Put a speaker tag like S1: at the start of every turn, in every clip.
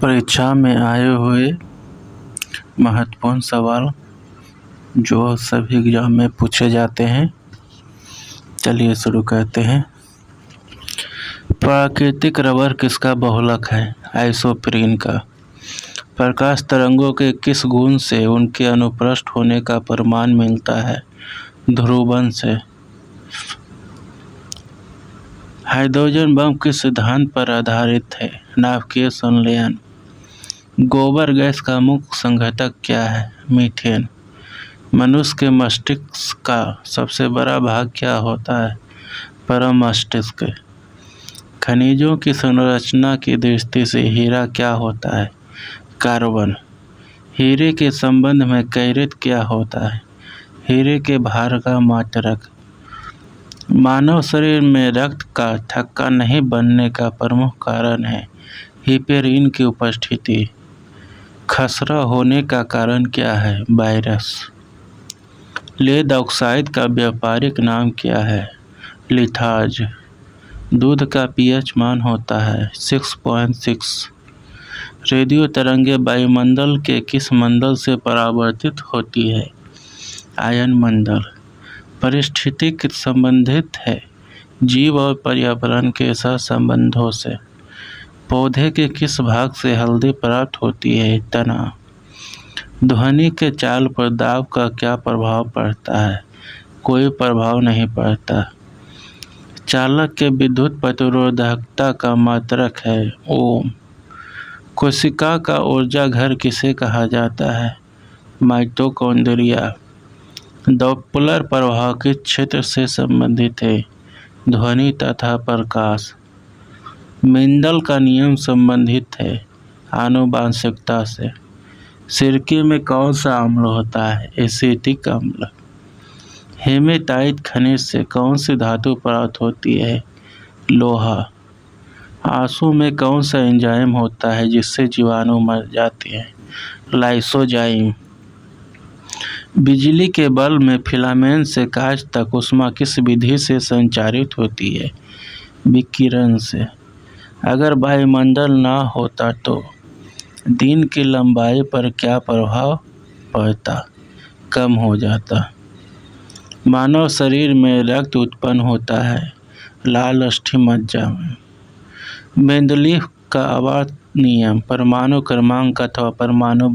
S1: परीक्षा में आए हुए महत्वपूर्ण सवाल जो सभी एग्जाम में पूछे जाते हैं। चलिए शुरू करते हैं। प्राकृतिक रबर किसका बहुलक है? आइसोप्रीन का। प्रकाश तरंगों के किस गुण से उनके अनुप्रस्थ होने का प्रमाण मिलता है? ध्रुवण से। हाइड्रोजन बम किस सिद्धांत पर आधारित है? नाभिकीय संलयन। गोबर गैस का मुख्य संघटक क्या है? मीथेन। मनुष्य के मस्तिष्क का सबसे बड़ा भाग क्या होता है? परम मस्तिष्क। खनिजों की संरचना की दृष्टि से हीरा क्या होता है? कार्बन। हीरे के संबंध में कैरेट क्या होता है? हीरे के भार का मात्रक। मानव शरीर में रक्त का थक्का नहीं बनने का प्रमुख कारण है हिपेरिन की उपस्थिति। खसरा होने का कारण क्या है? वायरस। लेड ऑक्साइड का व्यापारिक नाम क्या है? लिथाज। दूध का पीएच मान होता है 6.6। रेडियो तरंगें वायुमंडल के किस मंडल से परावर्तित होती है? आयन मंडल। पारिस्थितिक संबंधित है जीव और पर्यावरण के सहसंबंधों से। पौधे के किस भाग से हल्दी प्राप्त होती है? तना। ध्वनि के चाल पर दाब का क्या प्रभाव पड़ता है? कोई प्रभाव नहीं पड़ता। चालक के विद्युत प्रतिरोधकता का मात्रक है ओम। कोशिका का ऊर्जा घर किसे कहा जाता है? माइटोकॉन्ड्रिया। डॉप्लर प्रभाव किस क्षेत्र से संबंधित है? ध्वनि तथा प्रकाश। मेंडल का नियम संबंधित है आनुवांशिकता से। सिरके में कौन सा अम्ल होता है? एसिटिक अम्ल। हेमेटाइट खनिज से कौन सी धातु प्राप्त होती है? लोहा। आंसू में कौन सा एंजाइम होता है जिससे जीवाणु मर जाते हैं? लाइसोजाइम। बिजली के बल्ब में फिलामेंट से कांच तक ऊष्मा किस विधि से संचारित होती है? विकिरण से। अगर वायुमंडल ना होता तो दिन की लंबाई पर क्या प्रभाव पड़ता? कम हो जाता। मानव शरीर में रक्त उत्पन्न होता है लाल अस्थि मज्जा में। मेंडलीफ का आवर्त नियम परमाणु क्रमांक अथवा परमाणु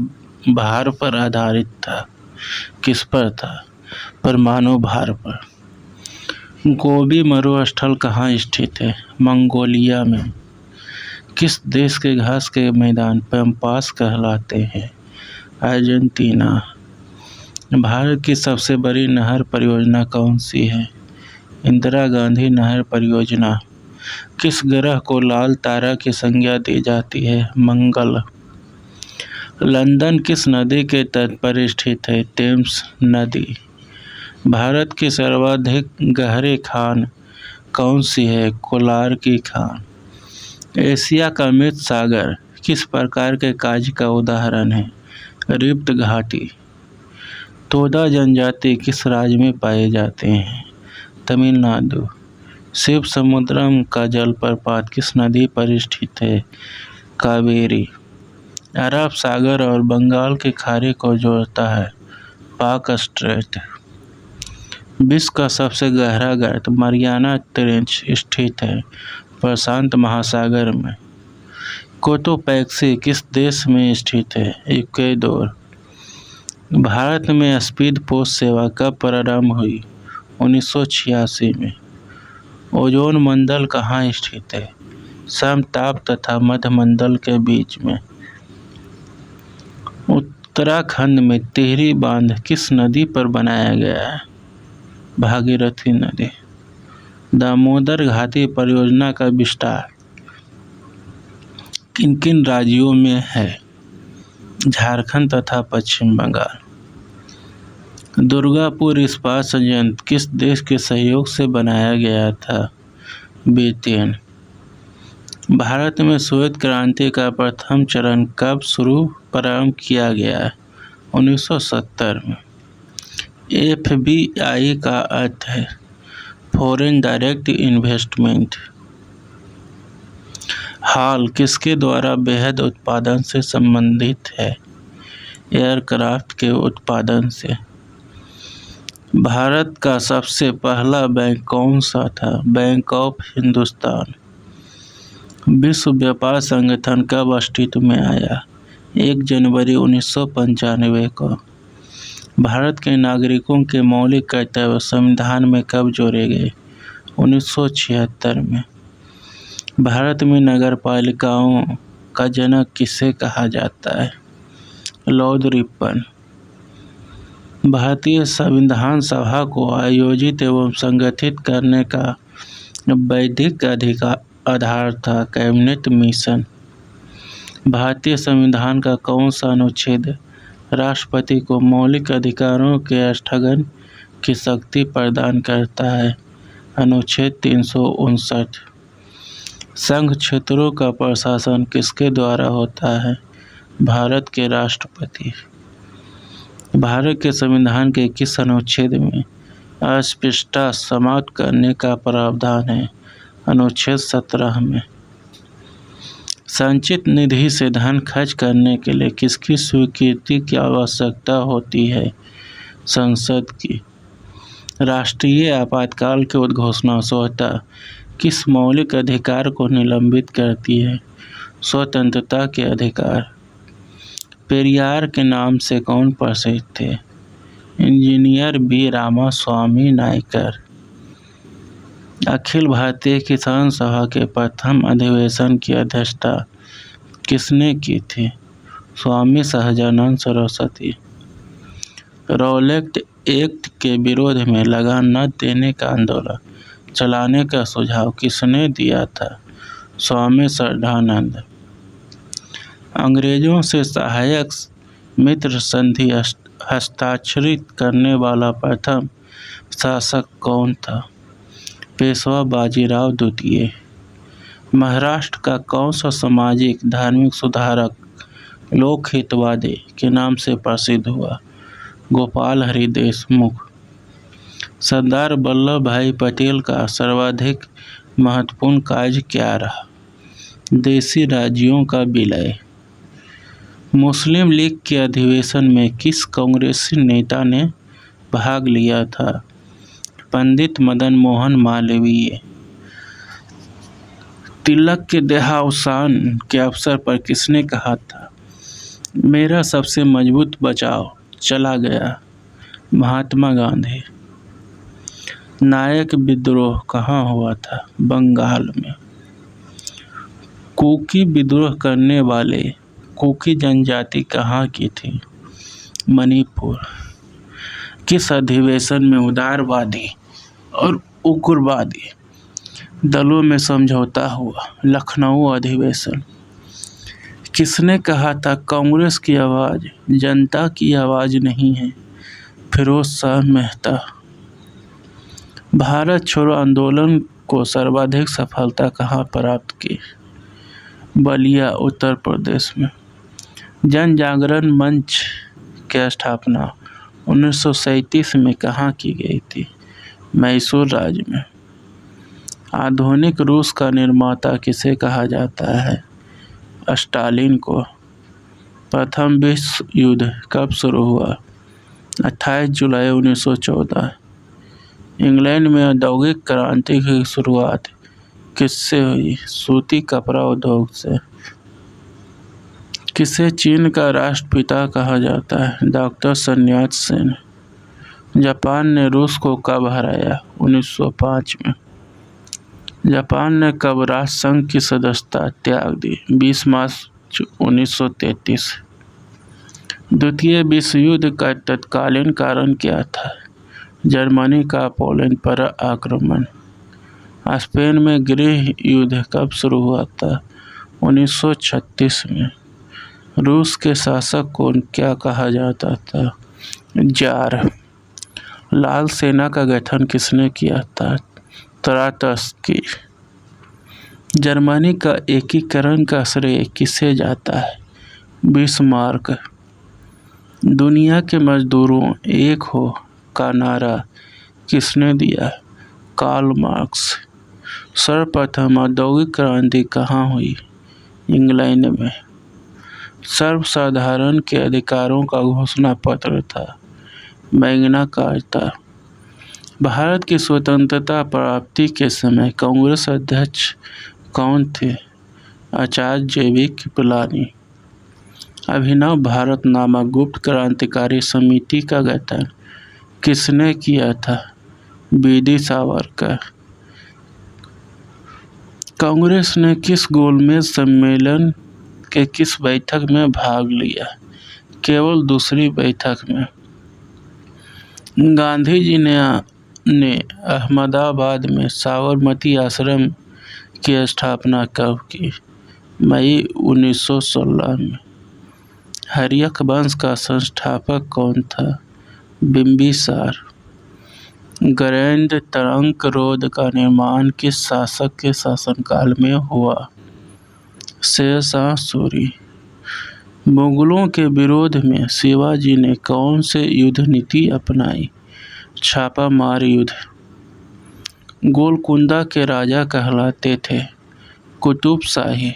S1: भार पर आधारित था। किस पर था? परमाणु भार पर। गोबी मरुस्थल कहाँ स्थित है? मंगोलिया में। किस देश के घास के मैदान पैम्पास कहलाते हैं? अर्जेंटीना। भारत की सबसे बड़ी नहर परियोजना कौन सी है? इंदिरा गांधी नहर परियोजना। किस ग्रह को लाल तारा की संज्ञा दी जाती है? मंगल। लंदन किस नदी के तट पर स्थित है? टेम्स नदी। भारत की सर्वाधिक गहरी खान कौन सी है? कोलार की खान। एशिया का मृत सागर किस प्रकार के कार्य का उदाहरण है? रिफ्ट घाटी। तोदा जनजाति किस राज्य में पाए जाते हैं? तमिलनाडु। शिव समुद्रम का जलप्रपात किस नदी पर स्थित है? कावेरी। अरब सागर और बंगाल की खाड़ी को जोड़ता है पाक स्ट्रेट। विश्व का सबसे गहरा गर्त मारियाना ट्रेंच स्थित है प्रशांत महासागर में। कोटोपैक्सी किस देश में स्थित है? इक्वाडोर। भारत में स्पीड पोस्ट सेवा कब प्रारंभ हुई? 1986 में। ओजोन मंडल कहाँ स्थित है? समताप तथा मध्य मंडल के बीच में। उत्तराखंड में टिहरी बांध किस नदी पर बनाया गया है? भागीरथी नदी। दामोदर घाटी परियोजना का विस्तार किन किन राज्यों में है? झारखंड तथा पश्चिम बंगाल। दुर्गापुर इस्पात संयंत्र किस देश के सहयोग से बनाया गया था? ब्रिटेन। भारत में श्वेत क्रांति का प्रथम चरण कब प्रारंभ किया गया? 1970 में। FBI का अर्थ है फॉरेन डायरेक्ट इन्वेस्टमेंट। हाल किसके द्वारा बेहद उत्पादन से संबंधित है? एयरक्राफ्ट के उत्पादन से। भारत का सबसे पहला बैंक कौन सा था? Bank of Hindustan. विश्व व्यापार संगठन कब अस्तित्व में आया? 1 जनवरी 1995 को। भारत के नागरिकों के मौलिक कर्तव्य संविधान में कब जोड़े गए? 1976 में। भारत में नगरपालिकाओं का जनक किसे कहा जाता है? Lord Ripon. भारतीय संविधान सभा को आयोजित एवं संगठित करने का वैधिक आधार था कैबिनेट मिशन। भारतीय संविधान का कौन सा अनुच्छेद राष्ट्रपति को मौलिक अधिकारों के स्थगन की शक्ति प्रदान करता है? अनुच्छेद 359। संघ क्षेत्रों का प्रशासन किसके द्वारा होता है? भारत के राष्ट्रपति। भारत के संविधान के किस अनुच्छेद में अस्पृश्यता समाप्त करने का प्रावधान है? अनुच्छेद 17 में। संचित निधि से धन खर्च करने के लिए किसकी स्वीकृति की आवश्यकता होती है? संसद की। राष्ट्रीय आपातकाल की उद्घोषणा स्वतः किस मौलिक अधिकार को निलंबित करती है? स्वतंत्रता के अधिकार। पेरियार के नाम से कौन प्रसिद्ध थे? Engineer B Ramaswamy Naicker. अखिल भारतीय किसान सभा के प्रथम अधिवेशन की अध्यक्षता किसने की थी? स्वामी सहजानंद सरस्वती। रॉलेट एक्ट के विरोध में लगान न देने का आंदोलन चलाने का सुझाव किसने दिया था? स्वामी श्रद्धानंद। अंग्रेजों से सहायक मित्र संधि हस्ताक्षरित करने वाला प्रथम शासक कौन था? पेशवा बाजीराव द्वितीय। महाराष्ट्र का कौन सा सामाजिक धार्मिक सुधारक लोकहितवादी के नाम से प्रसिद्ध हुआ? गोपाल हरि देशमुख। सरदार वल्लभ भाई पटेल का सर्वाधिक महत्वपूर्ण कार्य क्या रहा? देशी राज्यों का विलय। मुस्लिम लीग के अधिवेशन में किस कांग्रेसी नेता ने भाग लिया था? पंडित मदन मोहन मालवीय। तिलक के देहावसान के अवसर पर किसने कहा था, मेरा सबसे मजबूत बचाव चला गया? महात्मा गांधी। नायक विद्रोह कहाँ हुआ था? बंगाल में। कुकी विद्रोह करने वाले कुकी जनजाति कहाँ की थी? मणिपुर। किस अधिवेशन में उदारवादी और उग्रवादी दलों में समझौता हुआ? लखनऊ अधिवेशन। किसने कहा था कांग्रेस की आवाज़ जनता की आवाज़ नहीं है? फिरोज शाह मेहता। भारत छोड़ो आंदोलन को सर्वाधिक सफलता कहाँ प्राप्त की? बलिया उत्तर प्रदेश में। जन जागरण मंच की स्थापना 1937 में कहाँ की गई थी? मैसूर राज्य में। आधुनिक रूस का निर्माता किसे कहा जाता है? स्टालिन को। प्रथम विश्व युद्ध कब शुरू हुआ? 28 जुलाई 1914। इंग्लैंड में औद्योगिक क्रांति की शुरुआत किससे हुई? सूती कपड़ा उद्योग से। किसे चीन का राष्ट्रपिता कहा जाता है? डॉक्टर सन्यात सेन। जापान ने रूस को कब हराया? 1905 में। जापान ने कब राष्ट्रसंघ की सदस्यता त्याग दी? 20 मार्च 1933। द्वितीय विश्व युद्ध का तत्कालीन कारण क्या था? जर्मनी का पोलैंड पर आक्रमण। स्पेन में गृह युद्ध कब शुरू हुआ था? 1936 में। रूस के शासक को क्या कहा जाता था? जार। लाल सेना का गठन किसने किया था? तरातस्की। जर्मनी का एकीकरण का श्रेय किसे जाता है? बिस्मार्क। दुनिया के मजदूरों एक हो का नारा किसने दिया? Karl Marx. सर्वप्रथम औद्योगिक क्रांति कहाँ हुई? इंग्लैंड में सर्वसाधारण के अधिकारों का घोषणा पत्र था, मैग्ना कार्टा। भारत की स्वतंत्रता प्राप्ति के समय कांग्रेस अध्यक्ष कौन थे? आचार्य JV कृपलानी। अभिनव भारत नामक गुप्त क्रांतिकारी समिति का गठन किसने किया था? BD सावरकर। कांग्रेस ने किस गोलमेज सम्मेलन के किस बैठक में भाग लिया? केवल दूसरी बैठक में। गांधी जी ने अहमदाबाद में साबरमती आश्रम की स्थापना कब की? मई 1916 में। हर्यक वंश का संस्थापक कौन था? बिंबिसार। ग्रैंड ट्रंक रोड का निर्माण किस शासक के शासनकाल में हुआ? शेरशाह सूरी। मुगलों के विरोध में शिवाजी ने कौन से युद्ध नीति अपनाई? छापामार युद्ध। गोलकुंडा के राजा कहलाते थे? कुतुब शाही।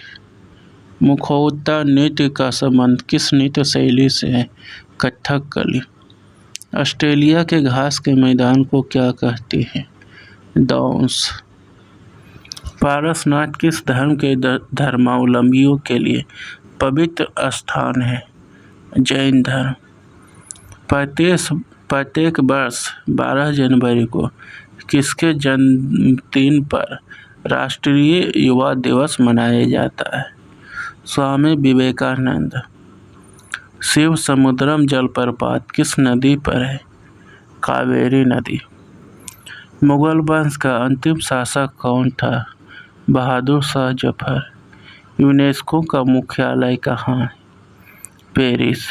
S1: मुखौटा नृत्य का संबंध किस नृत्य शैली से है? कथकली। ऑस्ट्रेलिया के घास के मैदान को क्या कहते हैं? डाउन्स। पारसनाथ किस धर्म के धर्मावलंबियों के लिए पवित्र स्थान है? जैन धर्म। प्रत्येक वर्ष 12 जनवरी को किसके जन्मदिन पर राष्ट्रीय युवा दिवस मनाया जाता है? स्वामी विवेकानंद। शिव समुद्रम जलप्रपात किस नदी पर है? कावेरी नदी। मुगल वंश का अंतिम शासक कौन था? बहादुर शाह जफर। यूनेस्को का मुख्यालय कहाँ है? पेरिस।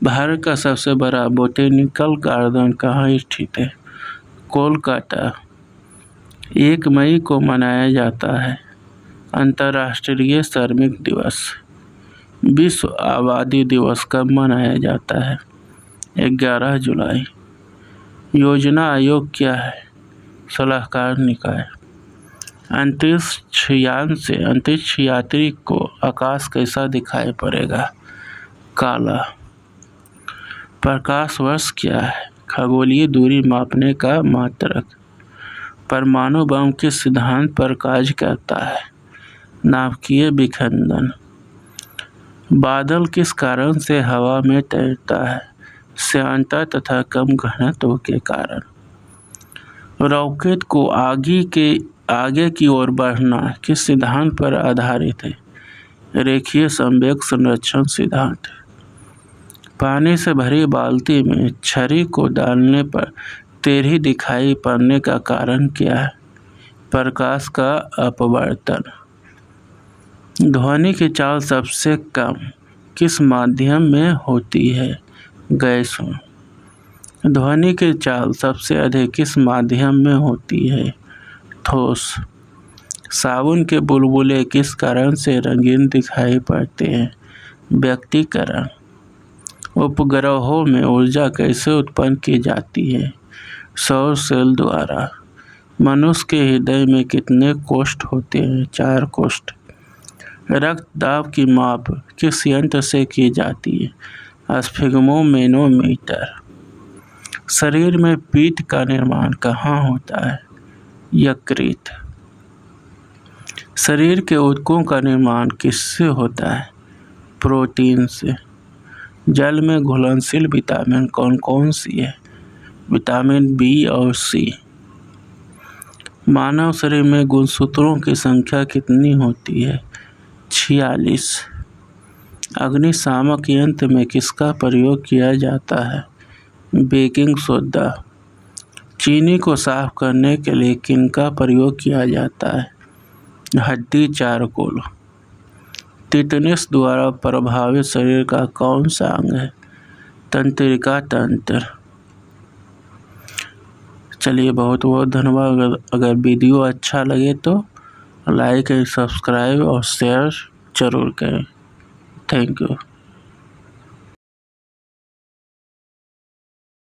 S1: भारत का सबसे बड़ा बोटेनिकल गार्डन कहाँ स्थित है? कोलकाता। 1 मई को मनाया जाता है अंतर्राष्ट्रीय श्रमिक दिवस। विश्व आबादी दिवस कब मनाया जाता है? 11 जुलाई। योजना आयोग क्या है? सलाहकार निकाय। अंतरिक्ष यान से अंतरिक्ष यात्री को आकाश कैसा दिखाई पड़ेगा? काला। प्रकाश वर्ष क्या है? खगोलीय दूरी मापने का मात्रक। परमाणु बम किस सिद्धांत पर कार्य करता है? नाभिकीय विखंडन। बादल किस कारण से हवा में तैरता है? श्यानता तथा कम घनत्व के कारण। रॉकेट को आगे की ओर बढ़ना किस सिद्धांत पर आधारित है? रेखीय संवेग संरक्षण सिद्धांत। पानी से भरी बाल्टी में छड़ी को डालने पर टेढ़ी दिखाई पड़ने का कारण क्या है? प्रकाश का अपवर्तन। ध्वनि की चाल सबसे कम किस माध्यम में होती है? गैस में। ध्वनि की चाल सबसे अधिक किस माध्यम में होती है? ठोस। साबुन के बुलबुले किस कारण से रंगीन दिखाई पड़ते हैं? व्यक्तीकरण। उपग्रहों में ऊर्जा कैसे उत्पन्न की जाती है? सौर सेल द्वारा। मनुष्य के हृदय में कितने कोष्ठ होते हैं? 4 कोष्ठ। रक्तदाब की माप किस यंत्र से की जाती है? स्फिग्मोमेनोमीटर। शरीर में पीठ का निर्माण कहाँ होता है? यकृत। शरीर के ऊतकों का निर्माण किससे होता है? प्रोटीन से। जल में घुलनशील विटामिन कौन कौन सी है? विटामिन B और C। मानव शरीर में गुणसूत्रों की संख्या कितनी होती है? 46। अग्निशामक यंत्र में किसका प्रयोग किया जाता है? Baking soda. चीनी को साफ करने के लिए किनका प्रयोग किया जाता है? हड्डी चारकोल। टिटेनस द्वारा प्रभावित शरीर का कौन सा अंग है? तंत्रिका तंत्र। चलिए, बहुत बहुत धन्यवाद। अगर वीडियो अच्छा लगे तो लाइक एंड सब्सक्राइब और शेयर जरूर करें। Thank you.